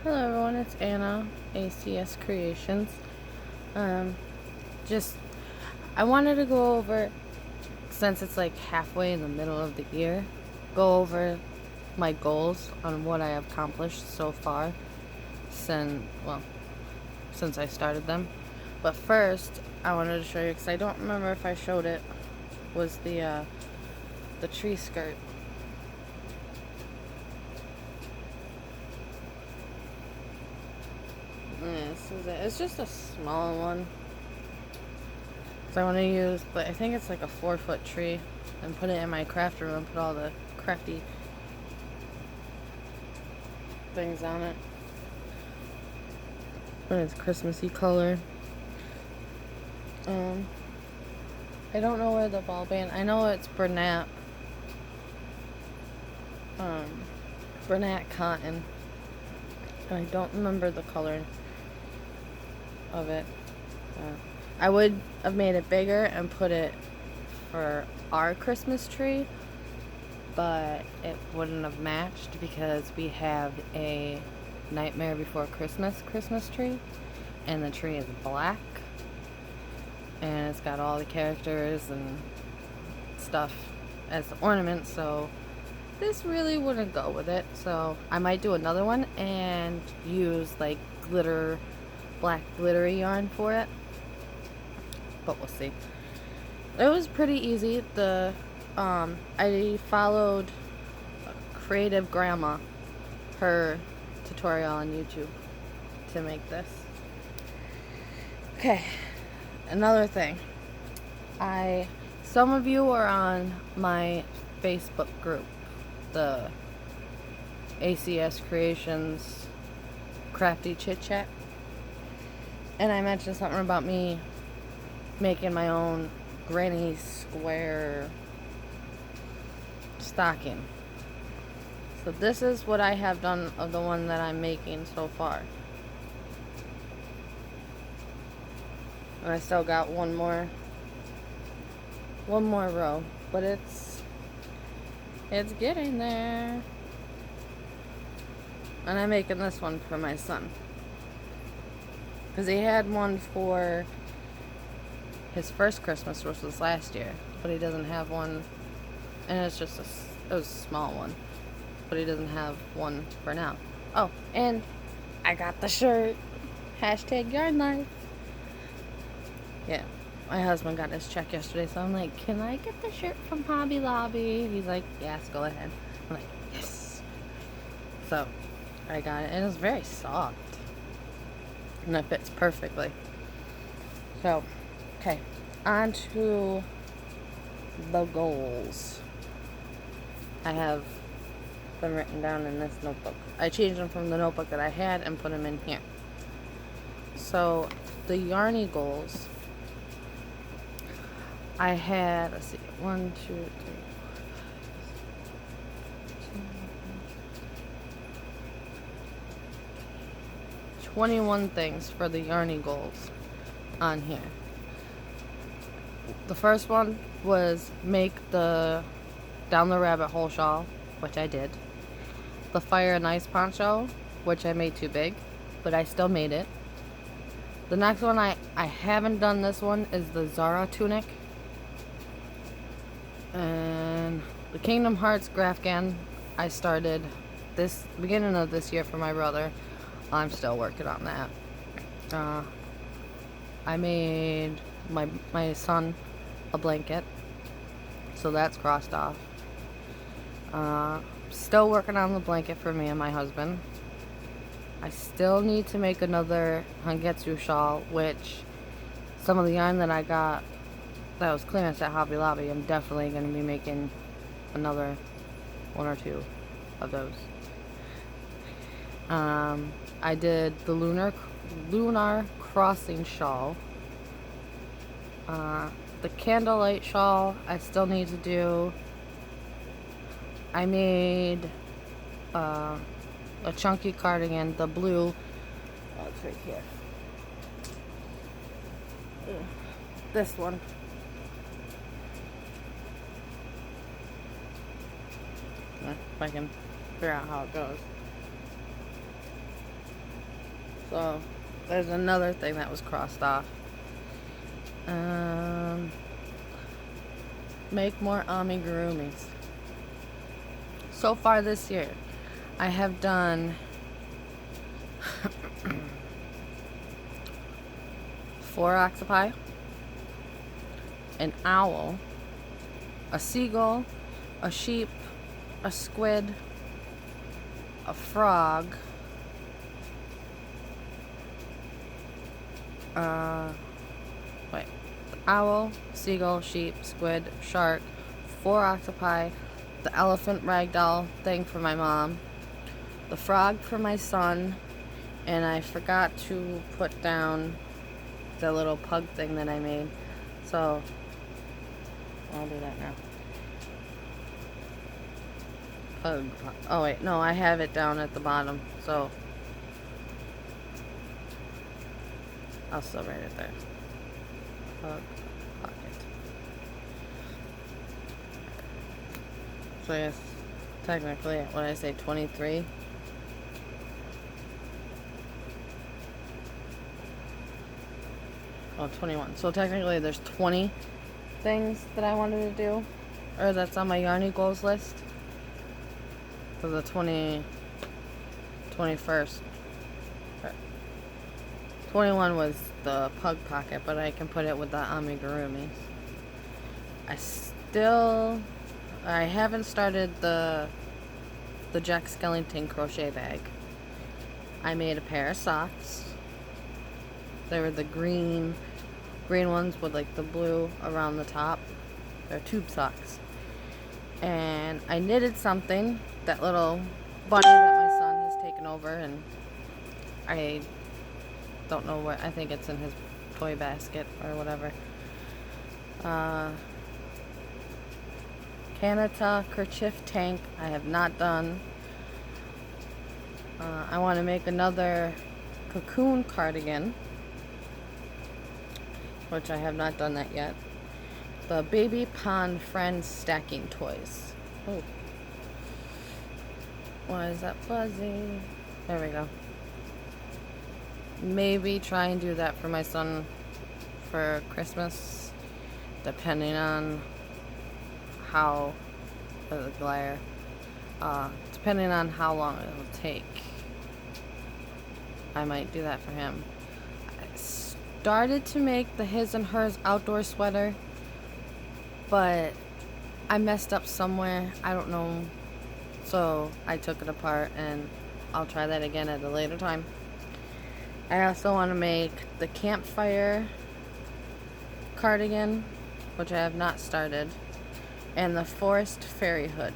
Hello everyone, it's Anna, ACScrearions. Just, I wanted to go over, since it's like halfway in the middle of the year, go over my goals on what I have accomplished so far since I started them. But first, I wanted to show you, because I don't remember if I showed it, was the tree skirt. This is it. It's just a small one. So I want to use, but I think it's like a 4-foot tree, and put it in my craft room and put all the crafty things on it. And it's Christmassy color. I don't know where the ball band. I know it's Bernat. Bernat cotton. And I don't remember the color of it. I would have made it bigger and put it for our Christmas tree, but it wouldn't have matched because we have a Nightmare Before Christmas tree, and the tree is black, and it's got all the characters and stuff as the ornament, so this really wouldn't go with it. So I might do another one and use like black glittery yarn for it, but we'll see. It was pretty easy. I followed Creative Grandma, her tutorial on YouTube to make this. Okay, another thing. Some of you are on my Facebook group, the ACScrearions Crafty Chit Chat, and I mentioned something about me making my own granny square stocking. So this is what I have done of the one that I'm making so far. And I still got one more row, but it's getting there. And I'm making this one for my son, because he had one for his first Christmas, which was last year, but he doesn't have one, and it was a small one, but he doesn't have one for now. Oh, and I got the shirt, #yarny. Yeah, my husband got his check yesterday, so I'm like, can I get the shirt from Hobby Lobby? He's like, yes, go ahead. I'm like, yes. So I got it, and it's very soft, and it fits perfectly. So, okay, on to the goals. I have them written down in this notebook. I changed them from the notebook that I had and put them in here. So, the yarny goals, I had, let's see, 1, 2, 3, 21 things for the yarny goals on here. The first one was make the Down the Rabbit Hole shawl, which I did. The Fire and Ice poncho, which I made too big, but I still made it. The next one, I haven't done this one, is the Zara tunic. And the Kingdom Hearts Grafgan, I started this beginning of this year for my brother. I'm still working on that. I made my son a blanket, so that's crossed off. Still working on the blanket for me and my husband. I still need to make another Hangetsu shawl, which some of the yarn that I got that was clearance at Hobby Lobby, I'm definitely going to be making another 1 or 2 of those. I did the lunar crossing shawl. The candlelight shawl I still need to do. I made a chunky cardigan, the blue. Oh, it's right here. This one. If I can figure out how it goes. So there's another thing that was crossed off. Make more amigurumis. So far this year, I have done 4 octopi, an owl, a seagull, a sheep, a squid, a frog, owl, seagull, sheep, squid, shark, 4 octopi, the elephant ragdoll thing for my mom, the frog for my son, and I forgot to put down the little pug thing that I made. So I'll do that now. Pug. Oh wait, no, I have it down at the bottom, so I'll still write it there. Pug pocket. So yes, technically, what did I say, 23? Oh, 21. So technically there's 20 things that I wanted to do, or that's on my yarny goals list for the 21st. 21 was the pug pocket, but I can put it with the amigurumis. I haven't started the Jack Skellington crochet bag. I made a pair of socks. They were the green ones with like the blue around the top. They're tube socks. And I knitted something, that little bunny that my son has taken over, and I don't know where, I think it's in his toy basket or whatever. Kanata kerchief tank I have not done. I want to make another cocoon cardigan, which I have not done that yet. The baby pond friends stacking toys. Oh, why is that fuzzy? There we go. Maybe try and do that for my son for Christmas, depending on how the glare, depending on how long it will take. I might do that for him. I started to make the his and hers outdoor sweater, but I messed up somewhere, I don't know, so I took it apart, and I'll try that again at a later time. I also want to make the campfire cardigan, which I have not started, and the forest fairy hood.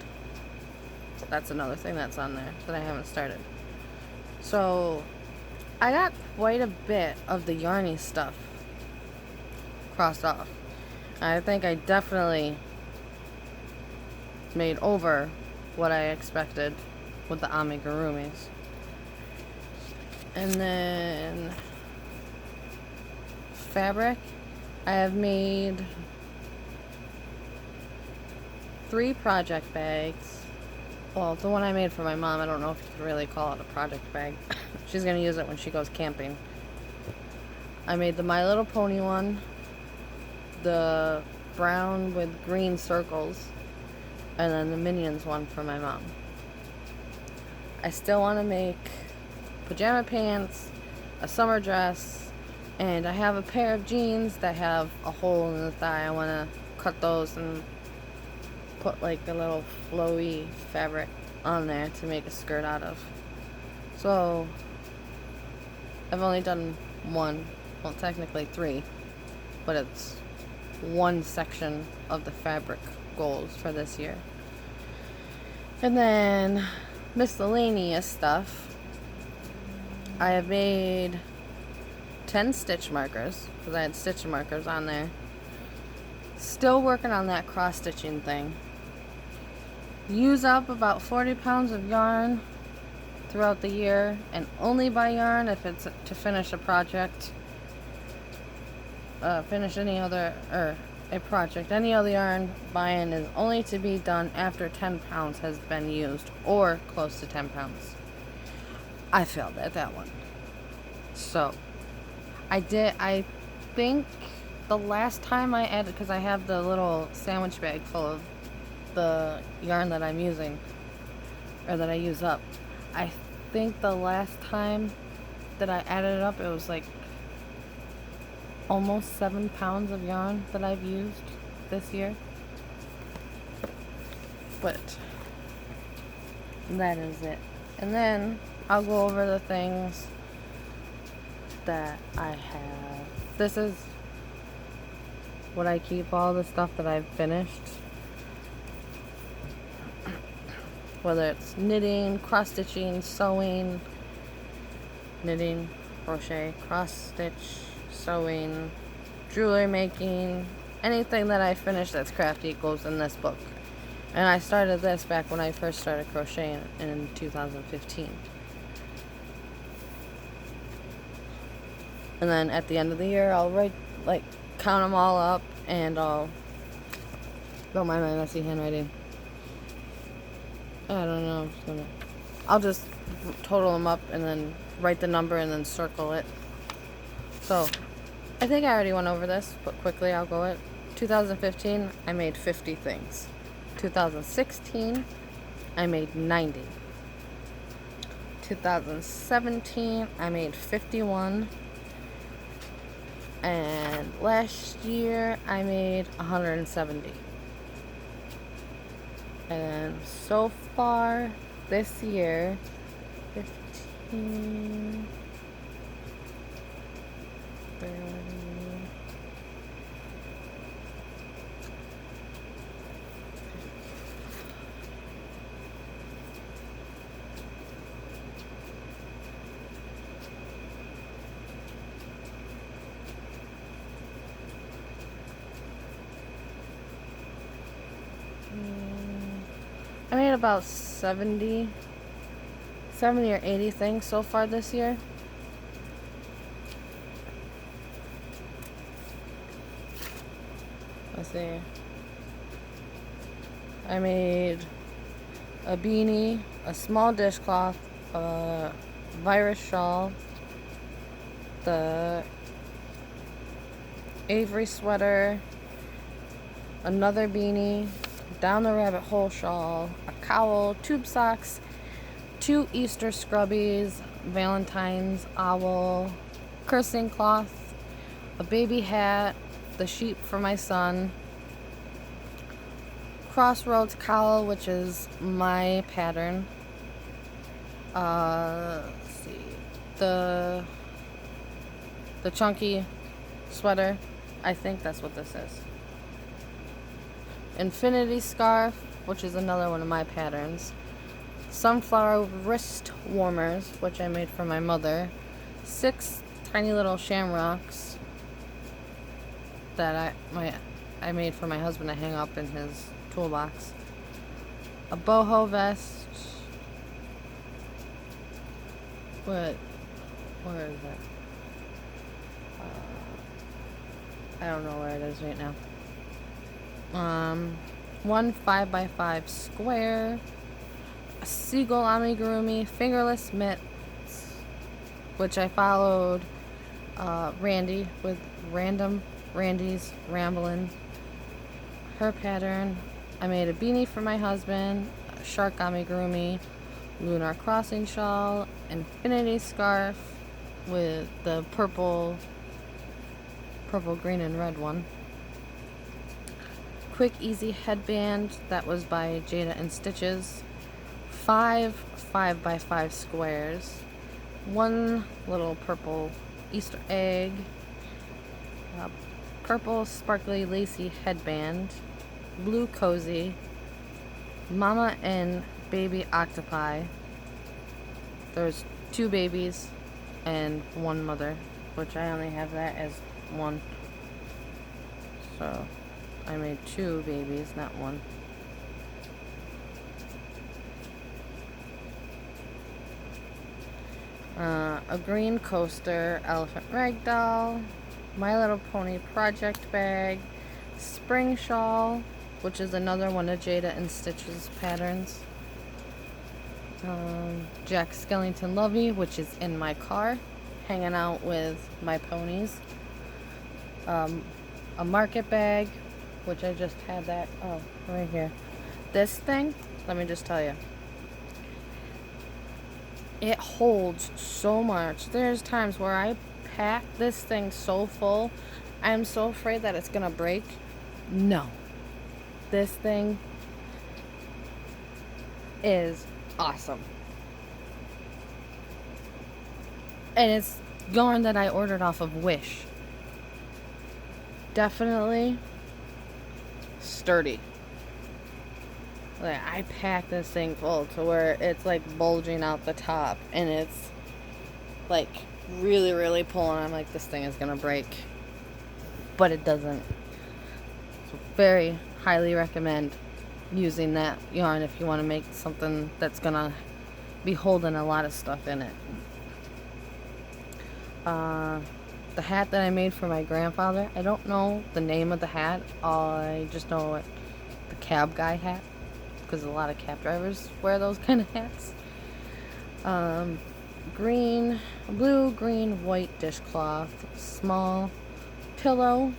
That's another thing that's on there that I haven't started. So I got quite a bit of the yarny stuff crossed off. I think I definitely made over what I expected with the amigurumis. And then fabric, I have made 3 project bags. Well, the one I made for my mom, I don't know if you could really call it a project bag. She's gonna use it when she goes camping. I made the My Little Pony one, the brown with green circles, and then the Minions one for my mom. I still want to make pajama pants, a summer dress, and I have a pair of jeans that have a hole in the thigh. I want to cut those and put like a little flowy fabric on there to make a skirt out of. So I've only done 1, well technically 3, but it's 1 section of the fabric goals for this year. And then miscellaneous stuff. I have made 10 stitch markers, because I had stitch markers on there. Still working on that cross stitching thing. Use up about 40 pounds of yarn throughout the year, and only buy yarn if it's to finish a project. Finish any other, a project. Any other yarn buying is only to be done after 10 pounds has been used, or close to 10 pounds. I failed at that one. So I think the last time I added, because I have the little sandwich bag full of the yarn that I'm using, or that I use up. I think the last time that I added it up, it was like almost 7 pounds of yarn that I've used this year. But that is it. And then I'll go over the things that I have. This is what I keep, all the stuff that I've finished. Whether it's knitting, cross stitching, sewing, knitting, crochet, cross stitch, sewing, jewelry making, anything that I finish that's crafty goes in this book. And I started this back when I first started crocheting in 2015. And then at the end of the year, I'll count them all up, and don't mind my messy handwriting. I don't know. I'll just total them up and then write the number and then circle it. So I think I already went over this, but quickly I'll go it. 2015, I made 50 things. 2016, I made 90. 2017, I made 51. And last year, I made 170. And so far this year, 15, 30, I made about 70 or 80 things so far this year. Let's see. I made a beanie, a small dishcloth, a virus shawl, the Avery sweater, another beanie, down the rabbit hole shawl, a cowl, tube socks, 2 Easter scrubbies, Valentine's owl, cursing cloth, a baby hat, the sheep for my son, crossroads cowl, which is my pattern, let's see, the chunky sweater, I think that's what this is. Infinity scarf, which is another one of my patterns. Sunflower wrist warmers, which I made for my mother. 6 tiny little shamrocks that I made for my husband to hang up in his toolbox. A boho vest. Where is it? I don't know where it is right now. 1 5x5 square, a seagull amigurumi, fingerless mitts, which I followed Randy with Randy's Ramblin', her pattern. I made a beanie for my husband, a shark amigurumi, lunar crossing shawl, infinity scarf with the purple, green, and red one. Quick easy headband that was by Jayda and Stitches. 5 5x5 squares. 1 little purple Easter egg. A purple sparkly lacy headband. Blue cozy. Mama and baby octopi. There's 2 babies and 1 mother, which I only have that as 1. So I made 2 babies, not 1. A green coaster, elephant ragdoll, My Little Pony project bag, spring shawl, which is another one of Jayda and Stitch's patterns. Jack Skellington Lovey, which is in my car. hanging out with my ponies. A market bag, which I just had that, oh, right here. This thing, let me just tell you, it holds so much. There's times where I pack this thing so full, I'm so afraid that it's gonna break. No. This thing is awesome. And it's yarn that I ordered off of Wish. Definitely sturdy. Like, I packed this thing full to where it's like bulging out the top, and it's like really, really pulling. I'm like, this thing is gonna break, but it doesn't. So very highly recommend using that yarn if you want to make something that's gonna be holding a lot of stuff in it. The hat that I made for my grandfather, I don't know the name of the hat. I just know it, the cab guy hat, because a lot of cab drivers wear those kind of hats. Blue, green, white dishcloth, small pillow,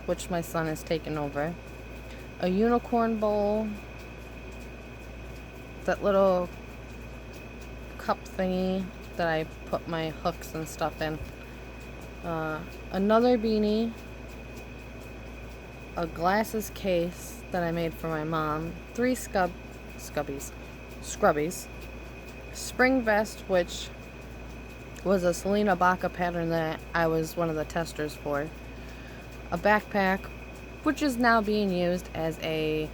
which my son has taken over, a unicorn bowl, that little cup thingy that I put my hooks and stuff in, another beanie, a glasses case that I made for my mom, 3 scrubbies, spring vest, which was a Salena Baca pattern that I was one of the testers for, a backpack, which is now being used as a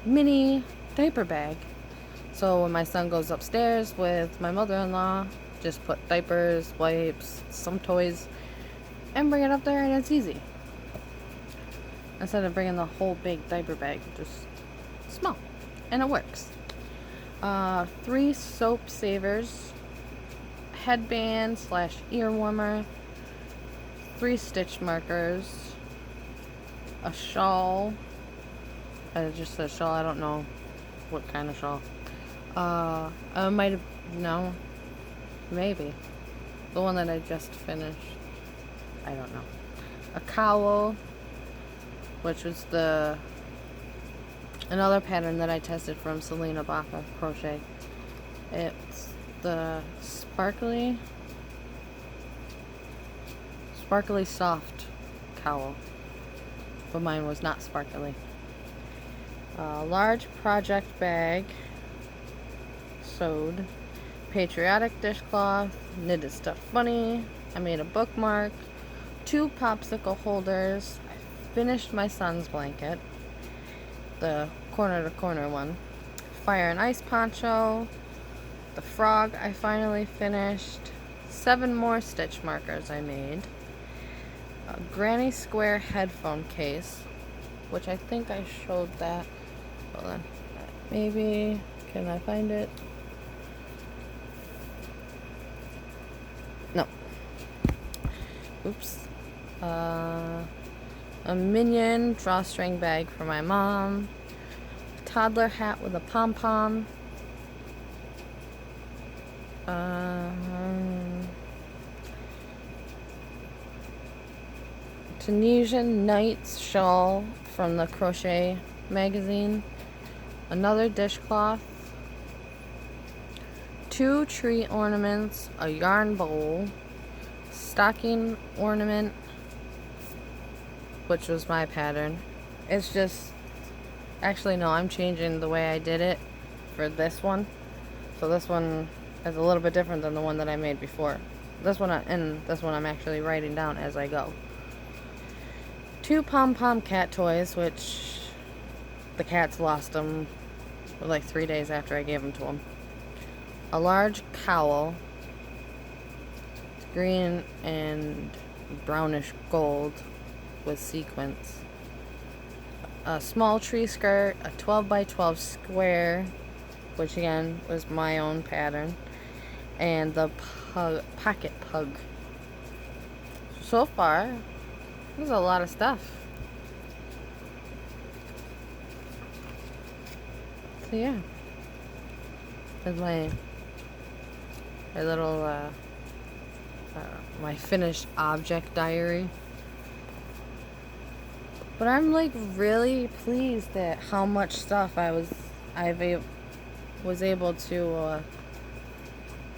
mini diaper bag. So when my son goes upstairs with my mother-in-law, just put diapers, wipes, some toys, and bring it up there, and it's easy. Instead of bringing the whole big diaper bag, just small, and it works. 3 soap savers, headband / ear warmer, 3 stitch markers, a shawl. I just said shawl. I don't know what kind of shawl. I might have, no, maybe the one that I just finished. I don't know. A cowl, which was another pattern that I tested from Salena Baca Crochet. It's the sparkly soft cowl, but mine was not sparkly. A large project bag, sewed, patriotic dishcloth, knitted stuffed bunny. I made a bookmark, 2 popsicle holders. I finished my son's blanket, the corner to corner one, fire and ice poncho, the frog I finally finished, 7 more stitch markers I made, a granny square headphone case, which I think I showed that. Hold on, maybe, can I find it? No. Oops. A minion drawstring bag for my mom, a toddler hat with a pom-pom, Tunisian Nights shawl from the Crochet magazine, another dishcloth, 2 tree ornaments, a yarn bowl, stocking ornament, which was my pattern. It's just, actually no, I'm changing the way I did it for this one. So this one is a little bit different than the one that I made before. This one I'm actually writing down as I go. 2 pom-pom cat toys, which the cats lost them like 3 days after I gave them to them. A large cowl, green and brownish gold with sequins. A small tree skirt, a 12x12 square, which again was my own pattern, and the pocket pug. So far, there's a lot of stuff. So yeah, there's my little my finished object diary. But I'm like really pleased at how much stuff I was able to